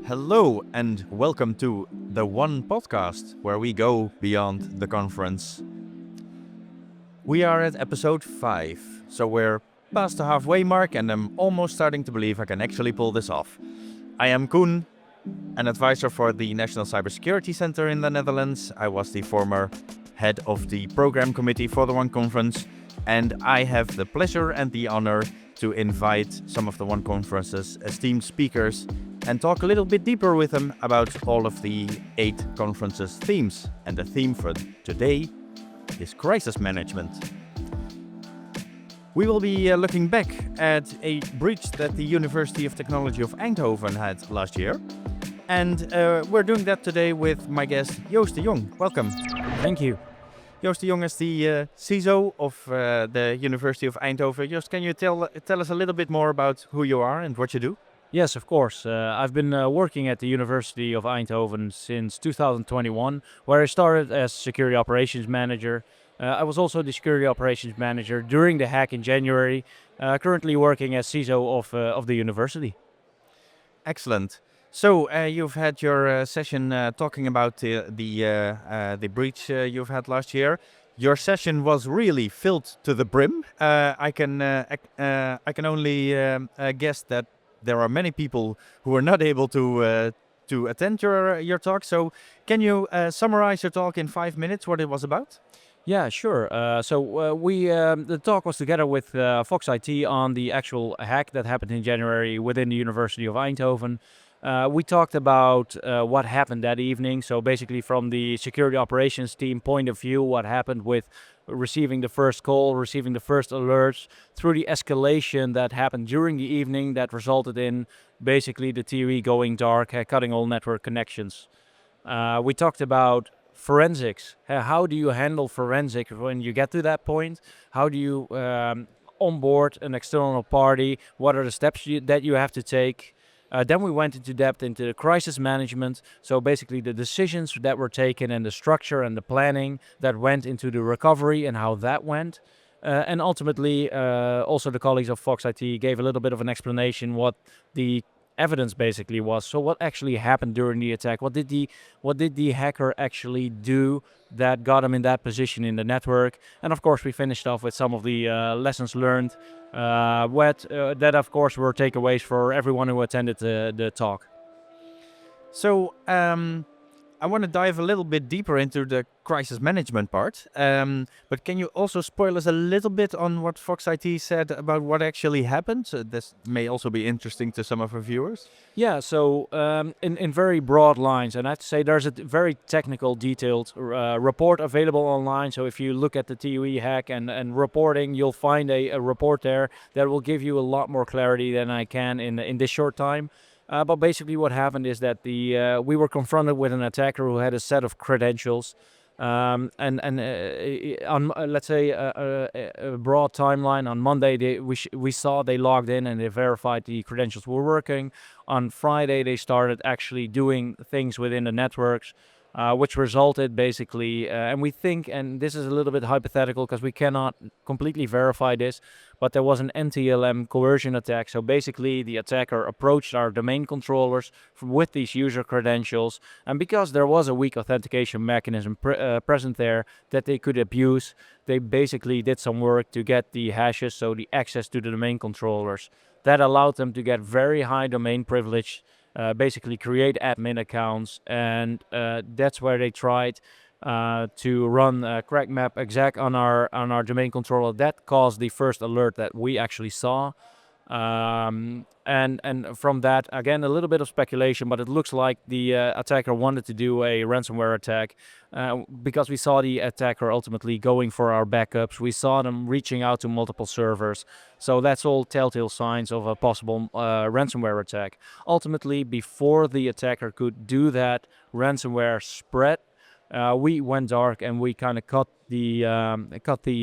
Hello and welcome to the One Podcast, where we go beyond the conference. We are at episode 5, so we're past the halfway mark and I'm almost starting to believe I can actually pull this off. I am Koen, an advisor for the National Cybersecurity Center in the Netherlands. I was the former head of the program committee for the One Conference, and I have the pleasure and the honor to invite some of the One Conference's esteemed speakers and talk a little bit deeper with them about all of the 8 conferences' themes. And the theme for today is crisis management. We will be looking back at a breach that the University of Technology of Eindhoven had last year. And we're doing that today with my guest, Joost de Jong. Welcome. Thank you. Joost de Jong is the CISO of the University of Eindhoven. Joost, can you tell us a little bit more about who you are and what you do? Yes, of course. I've been working at the University of Eindhoven since 2021, where I started as security operations manager. I was also the security operations manager during the hack in January, currently working as CISO of the university. Excellent. So you've had your session talking about the breach you've had last year. Your session was really filled to the brim. I can only guess that there are many people who are not able to attend your talk. So can you summarize your talk in 5 minutes, what it was about? Yeah, sure. The talk was together with Fox IT on the actual hack that happened in January within the University of Eindhoven. We talked about what happened that evening. So basically from the security operations team point of view, what happened with receiving the first call, receiving the first alerts, through the escalation that happened during the evening that resulted in basically the TUE going dark, cutting all network connections. We talked about forensics. How do you handle forensics when you get to that point? How do you onboard an external party? What are the steps that you have to take? Then we went into depth into the crisis management, so basically the decisions that were taken and the structure and the planning that went into the recovery and how that went. And ultimately, also the colleagues of Fox IT gave a little bit of an explanation what the evidence basically was. So what actually happened during the attack? What did the hacker actually do that got him in that position in the network? And of course, we finished off with some of the lessons learned. That of course were takeaways for everyone who attended the talk. So I want to dive a little bit deeper into the crisis management part, but can you also spoil us a little bit on what Fox IT said about what actually happened? This may also be interesting to some of our viewers. Yeah, so in very broad lines, and I have to say there's a very technical, detailed report available online. So if you look at the TUE hack and reporting, you'll find a report there that will give you a lot more clarity than I can in this short time. But basically what happened is that we were confronted with an attacker who had a set of credentials. On let's say a broad timeline, on Monday we saw they logged in and they verified the credentials were working. On Friday they started actually doing things within the networks, which resulted basically, and we think, and this is a little bit hypothetical because we cannot completely verify this, but there was an NTLM coercion attack. So basically the attacker approached our domain controllers with these user credentials, and because there was a weak authentication mechanism present there that they could abuse, they basically did some work to get the hashes, so the access to the domain controllers. That allowed them to get very high domain privilege, basically create admin accounts, and that's where they tried to run crack map exec on our domain controller. That caused the first alert that we actually saw, and from that, again, a little bit of speculation, but it looks like the attacker wanted to do a ransomware attack, because we saw the attacker ultimately going for our backups. We saw them reaching out to multiple servers, so that's all telltale signs of a possible ransomware attack. Ultimately, before the attacker could do that ransomware spread, we went dark and we kind of cut the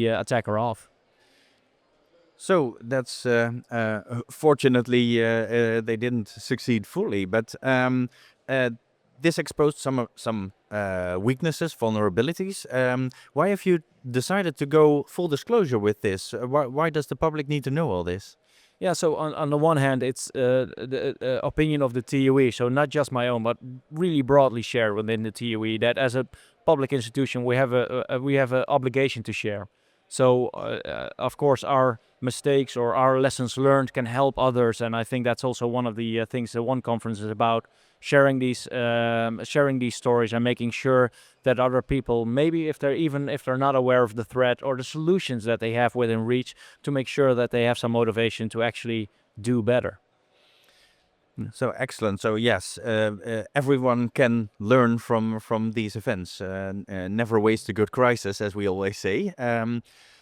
attacker off. So that's fortunately they didn't succeed fully, but this exposed some weaknesses, vulnerabilities. Why have you decided to go full disclosure with this? Why does the public need to know all this? Yeah, so on the one hand, it's the opinion of the TUE, so not just my own, but really broadly shared within the TUE. That as a public institution, we have we have an obligation to share. So of course, our mistakes or our lessons learned can help others, and I think that's also one of the things that one conference is about: sharing these stories and making sure that other people, maybe if they're not aware of the threat or the solutions that they have within reach, to make sure that they have some motivation to actually do better. So excellent. So yes, everyone can learn from these events. Never waste a good crisis, as we always say.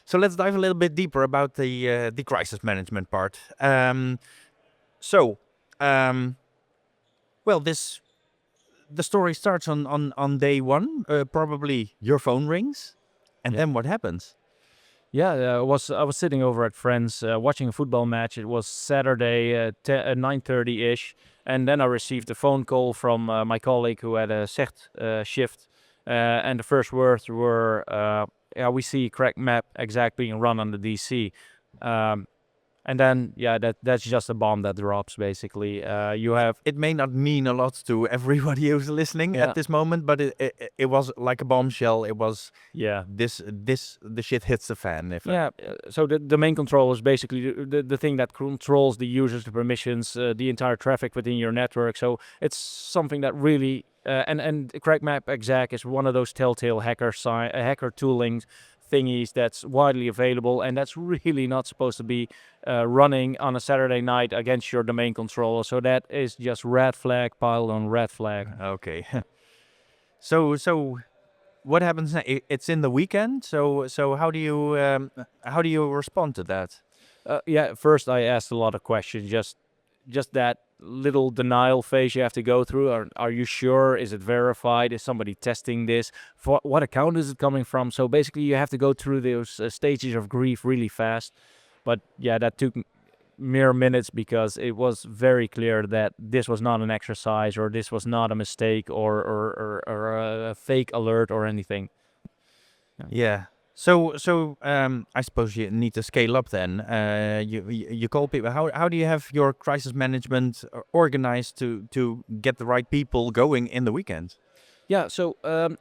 So let's dive a little bit deeper about the crisis management part. So, um, well, the story starts on day one. Probably your phone rings, and Yeah. then what happens? Yeah, I was sitting over at friends watching a football match. It was Saturday, 9:30 ish, and then I received a phone call from my colleague who had a SECT shift, and the first words were, "Yeah, we see crack map exact being run on the DC." Um, and then, yeah, that's just a bomb that drops. Basically, you have It may not mean a lot to everybody who's listening yeah, at this moment, but it was like a bombshell. It was yeah. the shit hits the fan. If Yeah, so the domain control is basically the thing that controls the users, the permissions, the entire traffic within your network. So it's something that really, and crackmap exec is one of those telltale hacker tooling thingies that's widely available, and that's really not supposed to be running on a Saturday night against your domain controller. So that is just red flag piled on red flag. okay, so what happens now? It's in the weekend. So how do you respond to that? Yeah, first I asked a lot of questions, just that little denial phase you have to go through. Are you sure? Is it verified? Is somebody testing this? For what account is it coming from? So basically, you have to go through those stages of grief really fast. But yeah, that took mere minutes because it was very clear that this was not an exercise or this was not a mistake or a fake alert or anything. Yeah. So I suppose you need to scale up then. You call people. How do you have your crisis management organized to get the right people going in the weekend? Yeah, so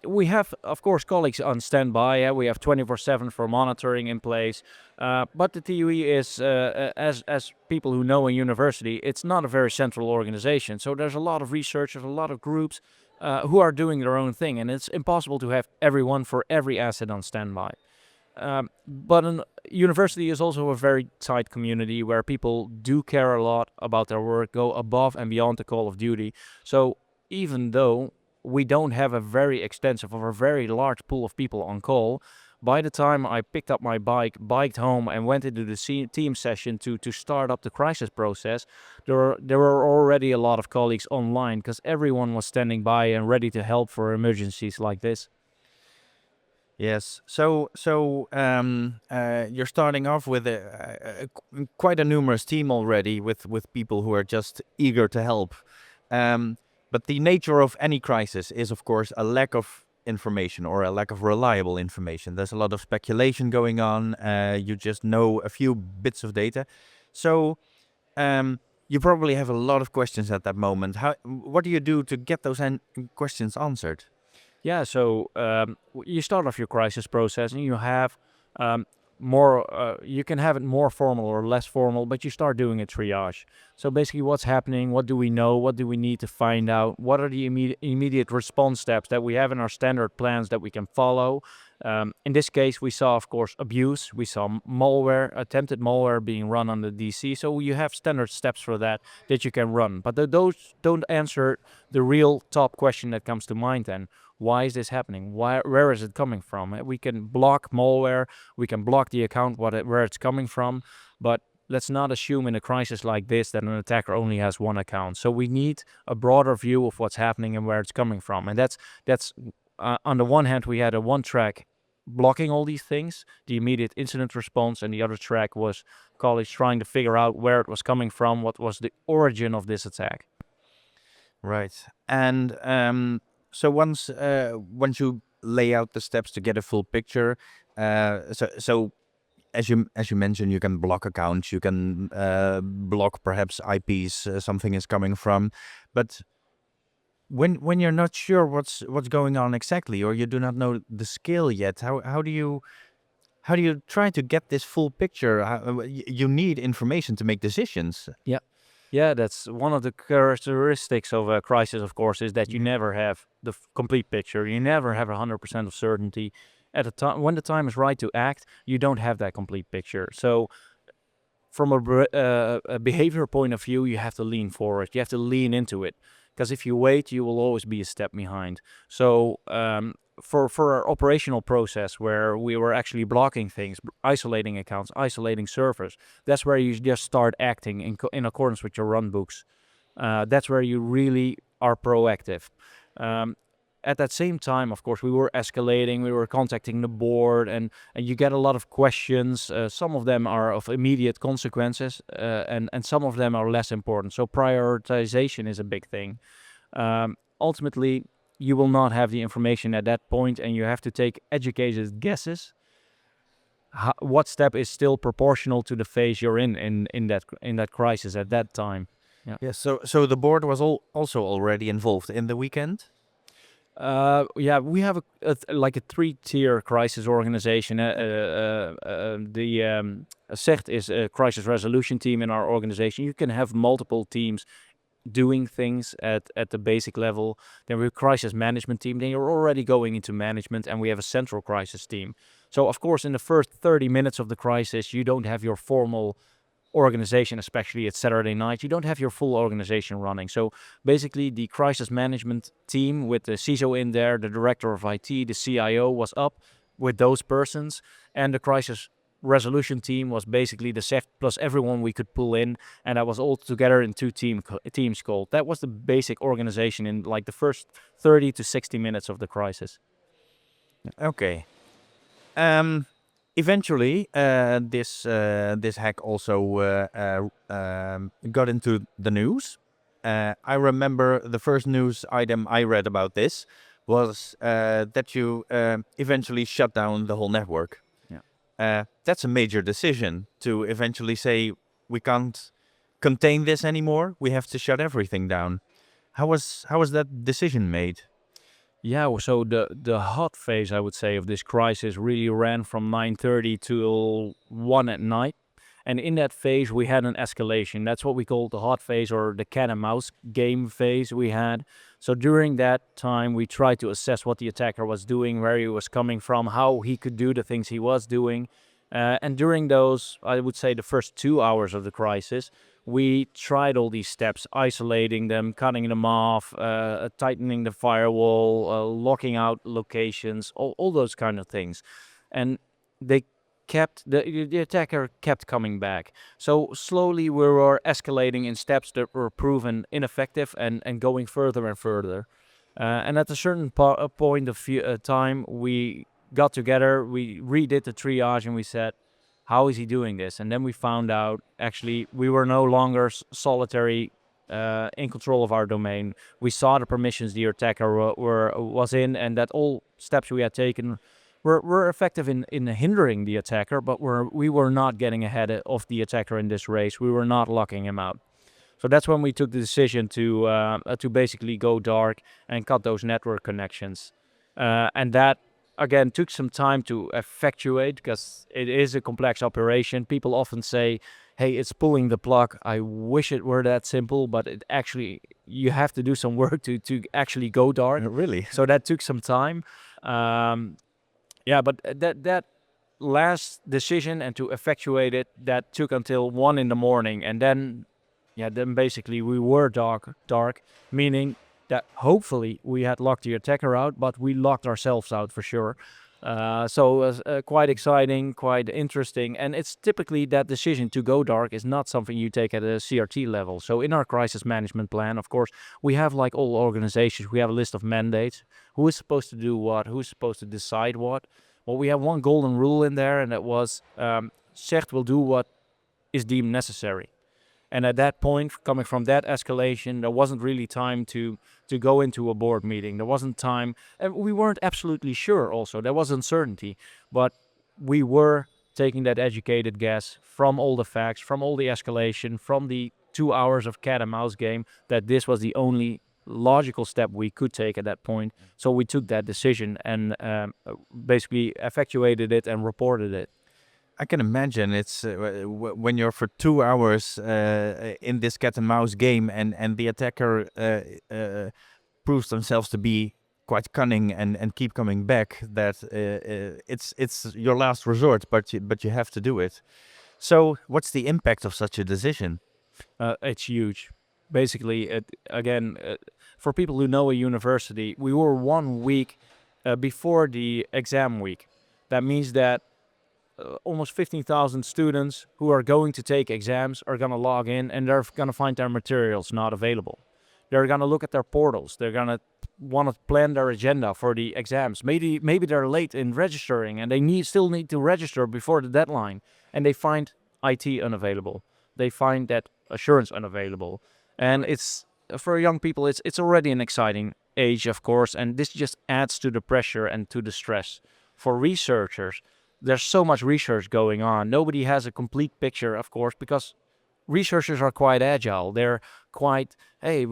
we have, of course, colleagues on standby. Yeah? We have 24/7 for monitoring in place. But the TUE is, as people who know in university, it's not a very central organization. So there's a lot of researchers, a lot of groups who are doing their own thing, and it's impossible to have everyone for every asset on standby. But an university is also a very tight community where people do care a lot about their work, go above and beyond the call of duty. So even though we don't have a very extensive or a very large pool of people on call, by the time I picked up my biked home, and went into the team session to start up the crisis process, there were already a lot of colleagues online because everyone was standing by and ready to help for emergencies like this. Yes. You're starting off with quite a numerous team already with people who are just eager to help. But the nature of any crisis is, of course, a lack of information or a lack of reliable information. There's a lot of speculation going on. You just know a few bits of data. So you probably have a lot of questions at that moment. What do you do to get those questions answered? Yeah, so you start off your crisis process, and you have um, more. You can have it more formal or less formal, but you start doing a triage. So basically, what's happening? What do we know? What do we need to find out? What are the immediate response steps that we have in our standard plans that we can follow? In this case, we saw, of course, abuse. We saw malware, attempted malware being run on the DC. So you have standard steps for that you can run. But those don't answer the real top question that comes to mind then. Why is this happening? Where is it coming from? We can block malware, we can block the account where it's coming from, but let's not assume in a crisis like this that an attacker only has one account. So we need a broader view of what's happening and where it's coming from. And that's on the one hand, we had a one track blocking all these things, the immediate incident response, and the other track was colleagues trying to figure out where it was coming from, what was the origin of this attack. Right. And so once you lay out the steps to get a full picture, so as you mentioned, you can block accounts, you can block perhaps IPs something is coming from, but when you're not sure what's going on exactly, or you do not know the scale yet, how do you try to get this full picture? You need information to make decisions. Yeah. Yeah, that's one of the characteristics of a crisis, of course, is that you never have the complete picture. You never have 100% of certainty. At a time when the time is right to act, you don't have that complete picture. So, from a behavior point of view, you have to lean forward. You have to lean into it, because if you wait, you will always be a step behind. So, for our operational process, where we were actually blocking things, isolating accounts, isolating servers, that's where you just start acting in accordance with your run books. That's where you really are proactive. Um, at that same time, of course, we were escalating, we were contacting the board, and you get a lot of questions. Some of them are of immediate consequences, and some of them are less important. So prioritization is a big thing. Ultimately, you will not have the information at that point, and you have to take educated guesses. What step is still proportional to the phase you're in that crisis at that time? Yes. So the board was also already involved in the weekend. Yeah, we have like a 3-tier crisis organization. The CERT is a crisis resolution team in our organization. You can have multiple teams doing things at the basic level. Then we have a crisis management team. Then you're already going into management, and we have a central crisis team. So, of course, in the first 30 minutes of the crisis, you don't have your formal organization, especially at Saturday night. You don't have your full organization running. So basically, the crisis management team with the CISO in there, the director of IT, the CIO was up with those persons, and the crisis resolution team was basically the SEF plus everyone we could pull in, and that was all together in 2 teams called. That was the basic organization in like the first 30 to 60 minutes of the crisis. Okay. Eventually, this hack also got into the news. I remember the first news item I read about this was that you eventually shut down the whole network. That's a major decision to eventually say we can't contain this anymore. We have to shut everything down. How was that decision made? Yeah, so the hot phase, I would say, of this crisis really ran from 9:30 till 1 at night. And in that phase, we had an escalation. That's what we call the hot phase, or the cat and mouse game phase we had. So during that time, we tried to assess what the attacker was doing, where he was coming from, how he could do the things he was doing. And during those, I would say the first 2 hours of the crisis, we tried all these steps, isolating them, cutting them off, tightening the firewall, locking out locations, all those kind of things. And they the attacker kept coming back. So slowly we were escalating in steps that were proven ineffective, and going further and further. And at a certain point of time, we got together, we redid the triage, and we said, how is he doing this? And then we found out actually we were no longer solitary in control of our domain. We saw the permissions the attacker was in, and that all steps we had taken were effective in hindering the attacker, but we were not getting ahead of the attacker in this race. We were not locking him out. So that's when we took the decision to basically go dark and cut those network connections. And that, again, took some time to effectuate, because it is a complex operation. People often say, hey, it's pulling the plug. I wish it were that simple, but it actually, you have to do some work to actually go dark. Really? So that took some time. Yeah, but that last decision and to effectuate it, that took until 1 in the morning. And then basically we were dark, meaning that hopefully we had locked the attacker out, but we locked ourselves out for sure. So it was quite exciting, quite interesting. And it's typically that decision to go dark is not something you take at a CRT level. So in our crisis management plan, of course, we have, like all organizations, we have a list of mandates. Who is supposed to do what? Who's supposed to decide what? Well, we have one golden rule in there, and that was CERT will do what is deemed necessary. And at that point, coming from that escalation, there wasn't really time to go into a board meeting. There wasn't time, and we weren't absolutely sure also. There was uncertainty, but we were taking that educated guess from all the facts, from all the escalation, from the 2 hours of cat and mouse game, that this was the only logical step we could take at that point. So we took that decision and basically effectuated it and reported it. I can imagine it's when you're for 2 hours in this cat and mouse game, and the attacker proves themselves to be quite cunning and keep coming back. That it's your last resort, but you have to do it. So what's the impact of such a decision? It's huge. Basically, again, for people who know a university, we were 1 week before the exam week. That means that almost 15,000 students who are going to take exams are going to log in, and they're going to find their materials not available. They're going to look at their portals. They're going to want to plan their agenda for the exams. Maybe they're late in registering and they still need to register before the deadline, and they find IT unavailable. They find that assurance unavailable. And it's for young people, it's already an exciting age, of course, and this just adds to the pressure and to the stress. For researchers, there's so much research going on. Nobody has a complete picture, of course, because researchers are quite agile. They're quite, hey,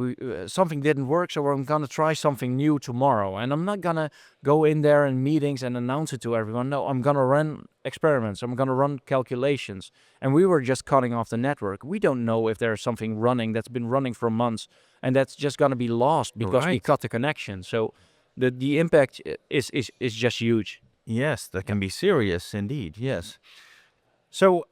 something didn't work, so I'm going to try something new tomorrow. And I'm not going to go in there in meetings and announce it to everyone. No, I'm going to run experiments. I'm going to run calculations. And we were just cutting off the network. We don't know if there's something running that's been running for months and that's just going to be lost because we cut the connection. So the impact is just huge. Yes, that can be serious indeed. Yes. So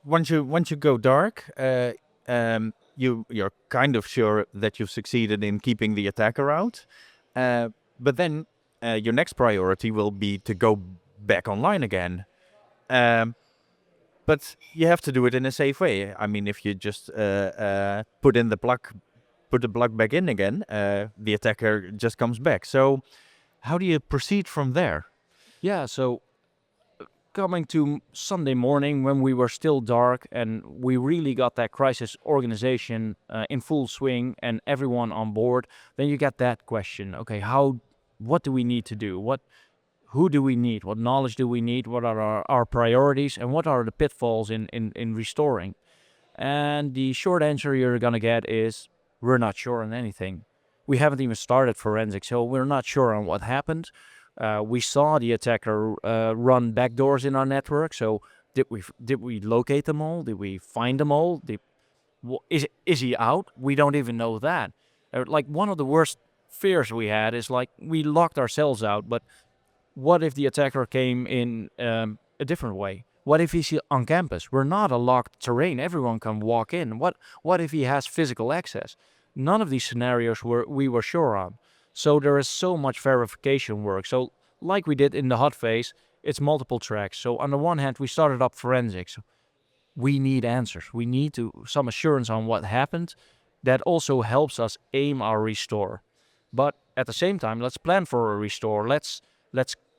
once you go dark, you're kind of sure that you've succeeded in keeping the attacker out, but then your next priority will be to go back online again. But you have to do it in a safe way. I mean, if you just put the plug back in again, the attacker just comes back. So how do you proceed from there? Yeah, so coming to Sunday morning when we were still dark and we really got that crisis organization in full swing and everyone on board, then you get that question. Okay, what do we need to do? Who do we need? What knowledge do we need? What are our priorities? And what are the pitfalls in restoring? And the short answer you're going to get is we're not sure on anything. We haven't even started forensics, so we're not sure on what happened. We saw the attacker run backdoors in our network. So did we locate them all? Did we find them all? Is he out? We don't even know that. Like one of the worst fears we had is like we locked ourselves out. But what if the attacker came in a different way? What if he's on campus? We're not a locked terrain. Everyone can walk in. What if he has physical access? None of these scenarios we were sure on. So there is so much verification work. So like we did in the hot phase, it's multiple tracks. So on the one hand, we started up forensics. We need answers. We need some assurance on what happened. That also helps us aim our restore. But at the same time, let's plan for a restore. Let's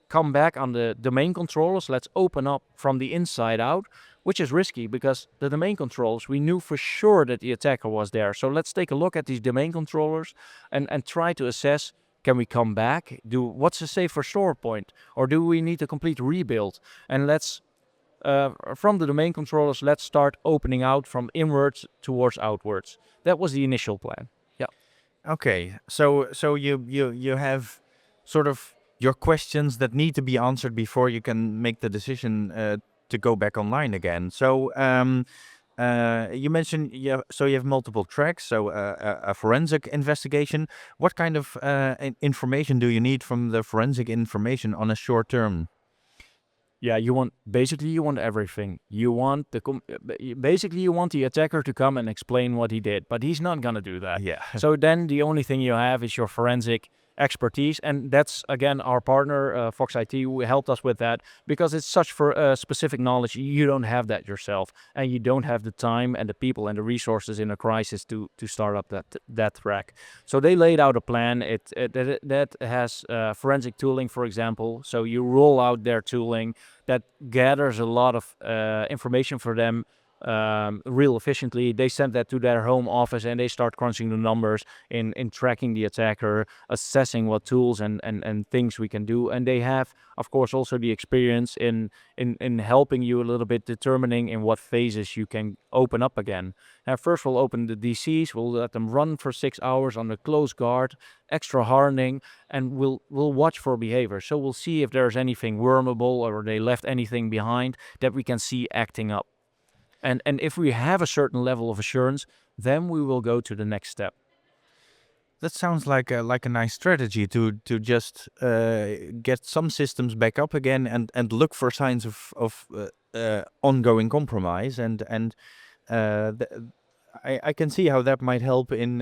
come back on the domain controllers. Let's open up from the inside out, which is risky because the domain controllers, we knew for sure that the attacker was there. So let's take a look at these domain controllers and try to assess, can we come back? What's a safe restore point? Or do we need a complete rebuild? And let's, from the domain controllers, let's start opening out from inwards towards outwards. That was the initial plan. Yeah. Okay, so you have sort of your questions that need to be answered before you can make the decision to go back online again. So you mentioned so you have multiple tracks. So a forensic investigation. What kind of information do you need from the forensic information on a short term? Yeah, you want everything. You want basically you want the attacker to come and explain what he did, but he's not gonna do that. Yeah. So then the only thing you have is your forensic expertise, and that's again our partner Fox IT who helped us with that because it's such for specific knowledge. You don't have that yourself, and you don't have the time and the people and the resources in a crisis to start up that track. So they laid out a plan. That has forensic tooling, for example. So you roll out their tooling that gathers a lot of information for them real efficiently. They send that to their home office and they start crunching the numbers in tracking the attacker, assessing what tools and things we can do. And they have, of course, also the experience in helping you a little bit, determining in what phases you can open up again. Now, first we'll open the DCs, we'll let them run for 6 hours under close guard, extra hardening, and we'll watch for behavior. So we'll see if there's anything wormable or they left anything behind that we can see acting up. And if we have a certain level of assurance, then we will go to the next step. That sounds like a nice strategy to just get some systems back up again and look for signs of ongoing compromise I can see how that might help in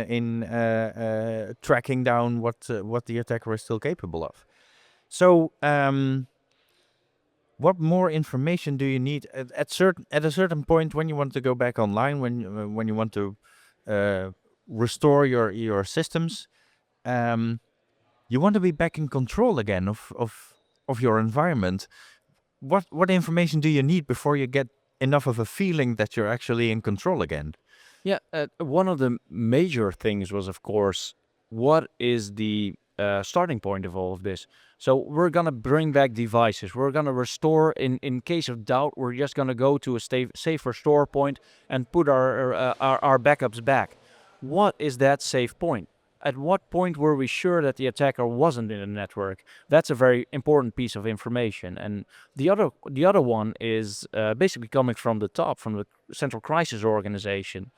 tracking down what the attacker is still capable of. So what more information do you need at a certain point when you want to go back online, when you want to restore your systems? You want to be back in control again of your environment. What information do you need before you get enough of a feeling that you're actually in control again? Yeah, one of the major things was, of course, what is the starting point of all of this? So we're gonna bring back devices. We're gonna restore. In case of doubt, we're just gonna go to a safe restore point and put our backups back. What is that safe point? At what point were we sure that the attacker wasn't in the network? That's a very important piece of information. And the other one is basically coming from the top, from the central crisis organization.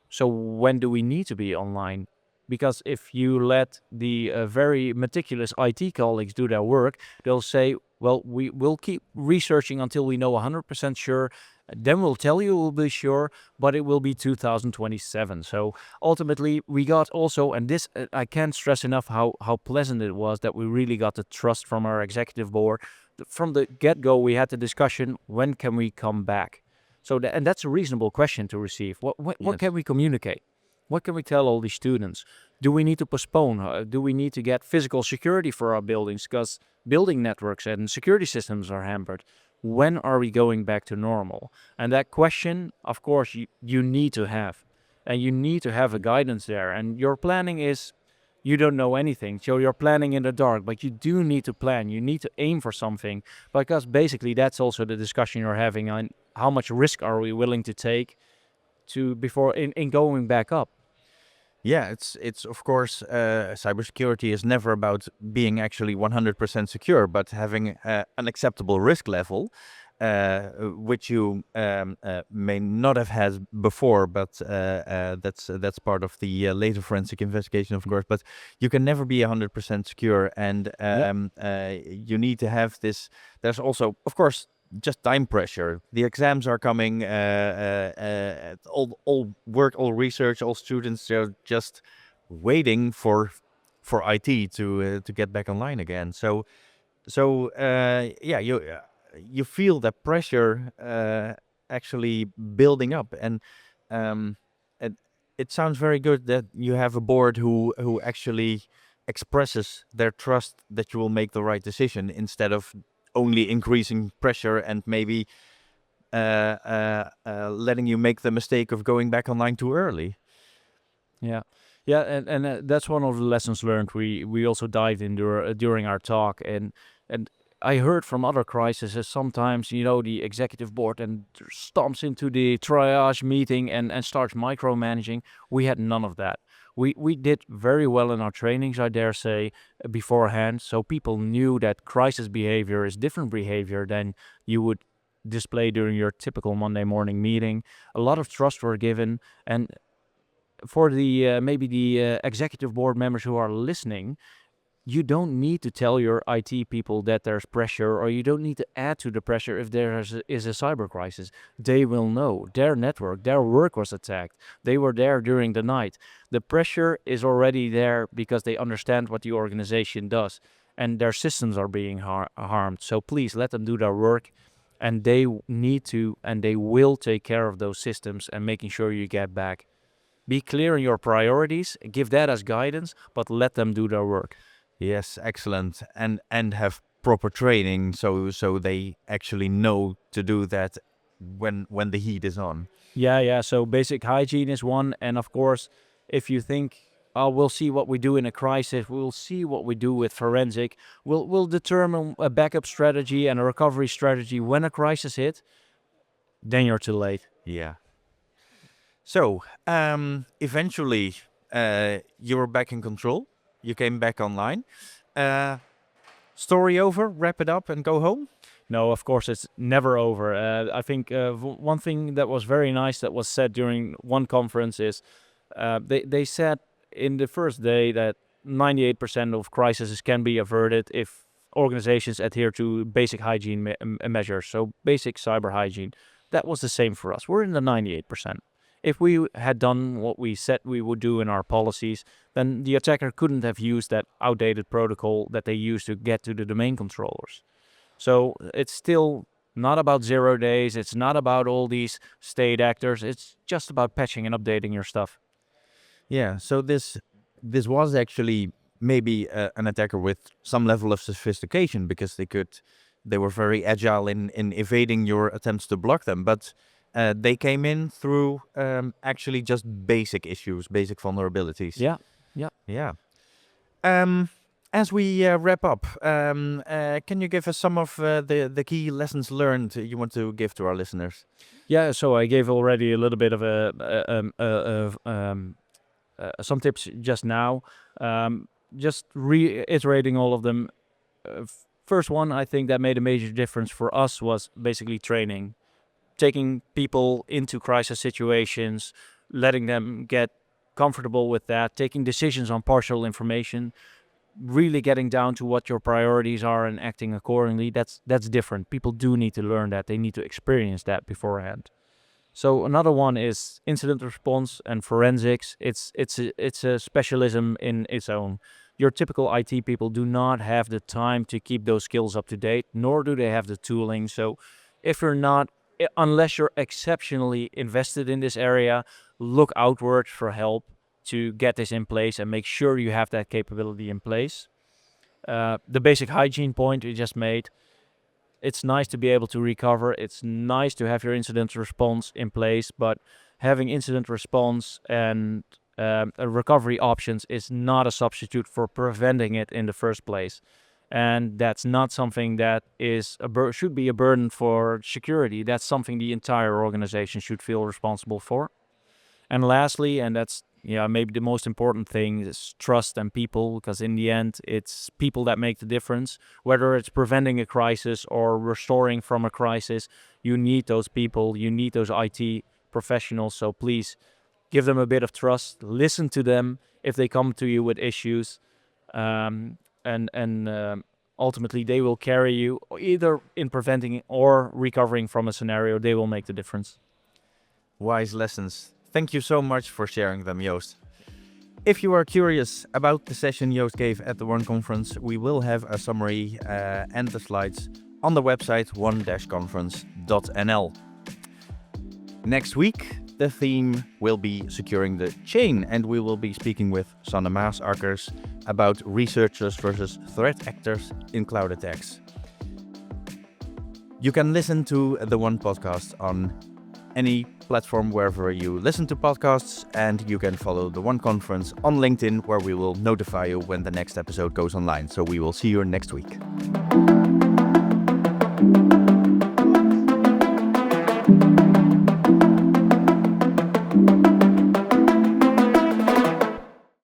So when do we need to be online? Because if you let the very meticulous IT colleagues do their work, they'll say, well, we will keep researching until we know 100% sure. Then we'll tell you we'll be sure, but it will be 2027. So ultimately, we got also, and this, I can't stress enough how pleasant it was that we really got the trust from our executive board. From the get-go, we had the discussion, when can we come back? So and that's a reasonable question to receive. What Yes. can we communicate? What can we tell all these students? Do we need to postpone? Do we need to get physical security for our buildings? Because building networks and security systems are hampered. When are we going back to normal? And that question, of course, you need to have. And you need to have a guidance there. And your planning is, you don't know anything. So you're planning in the dark, but you do need to plan. You need to aim for something. Because basically that's also the discussion you're having on how much risk are we willing to take before in going back up. Yeah, it's of course, cybersecurity is never about being actually 100% secure, but having an acceptable risk level, which you may not have had before, but that's part of the later forensic investigation, of course. But you can never be 100% secure, and you need to have this. There's also, of course, just time pressure. The exams are coming. All work, all research, all students are just waiting for IT to get back online again. So yeah, you feel that pressure actually building up, and it sounds very good that you have a board who actually expresses their trust that you will make the right decision, instead of only increasing pressure and maybe letting you make the mistake of going back online too early. Yeah, and that's one of the lessons learned. We also dived in during our talk, and I heard from other crises sometimes, the executive board and stomps into the triage meeting and starts micromanaging. We had none of that. We did very well in our trainings, I dare say, beforehand. So people knew that crisis behavior is different behavior than you would display during your typical Monday morning meeting. A lot of trust were given, and for the maybe the executive board members who are listening, you don't need to tell your IT people that there's pressure, or you don't need to add to the pressure if there is a cyber crisis. They will know. Their network, their work was attacked. They were there during the night. The pressure is already there because they understand what the organization does, and their systems are being harmed. So please let them do their work, and they need to, and they will take care of those systems and making sure you get back. Be clear in your priorities, give that as guidance, but let them do their work. Yes, excellent, and have proper training, so they actually know to do that when the heat is on. Yeah. So basic hygiene is one, and of course, if you think, oh, we'll see what we do in a crisis, we'll see what we do with forensic, we'll determine a backup strategy and a recovery strategy when a crisis hit, then you're too late. Yeah. So eventually, you were back in control. You came back online. Story over. Wrap it up and go home. No, of course, it's never over. I think one thing that was very nice that was said during one conference is they said in the first day that 98% of crises can be averted if organizations adhere to basic hygiene measures, so basic cyber hygiene. That was the same for us. We're in the 98%. If we had done what we said we would do in our policies, then the attacker couldn't have used that outdated protocol that they used to get to the domain controllers. So it's still not about 0 days. It's not about all these state actors. It's just about patching and updating your stuff. Yeah. So this was actually maybe an attacker with some level of sophistication, because they were very agile in evading your attempts to block them. But they came in through actually just basic issues, basic vulnerabilities. Yeah. As we wrap up, can you give us some of the key lessons learned you want to give to our listeners? Yeah, so I gave already a little bit of some tips just now. Just reiterating all of them. First one, I think that made a major difference for us was basically training. Taking people into crisis situations, letting them get comfortable with that, taking decisions on partial information, really getting down to what your priorities are and acting accordingly. That's different. People do need to learn that. They need to experience that beforehand. So another one is incident response and forensics. It's a specialism in its own. Your typical IT people do not have the time to keep those skills up to date, nor do they have the tooling. So if you're not, unless you're exceptionally invested in this area, look outward for help to get this in place and make sure you have that capability in place. The basic hygiene point we just made, it's nice to be able to recover. It's nice to have your incident response in place, but having incident response and recovery options is not a substitute for preventing it in the first place. And that's not something that should be a burden for security. That's something the entire organization should feel responsible for. And lastly, and that's maybe the most important thing, is trust and people, because in the end, it's people that make the difference. Whether it's preventing a crisis or restoring from a crisis, you need those people, you need those IT professionals. So please give them a bit of trust, listen to them if they come to you with issues, and ultimately they will carry you either in preventing or recovering from a scenario. They will make the difference. Wise lessons. Thank you so much for sharing them, Joost. If you are curious about the session Joost gave at the One Conference, we will have a summary and the slides on the website one-conference.nl. Next week, the theme will be securing the chain, and we will be speaking with Sanne Maasakkers about researchers versus threat actors in cloud attacks. You can listen to the One podcast on any platform wherever you listen to podcasts, and you can follow the One Conference on LinkedIn, where we will notify you when the next episode goes online. So we will see you next week.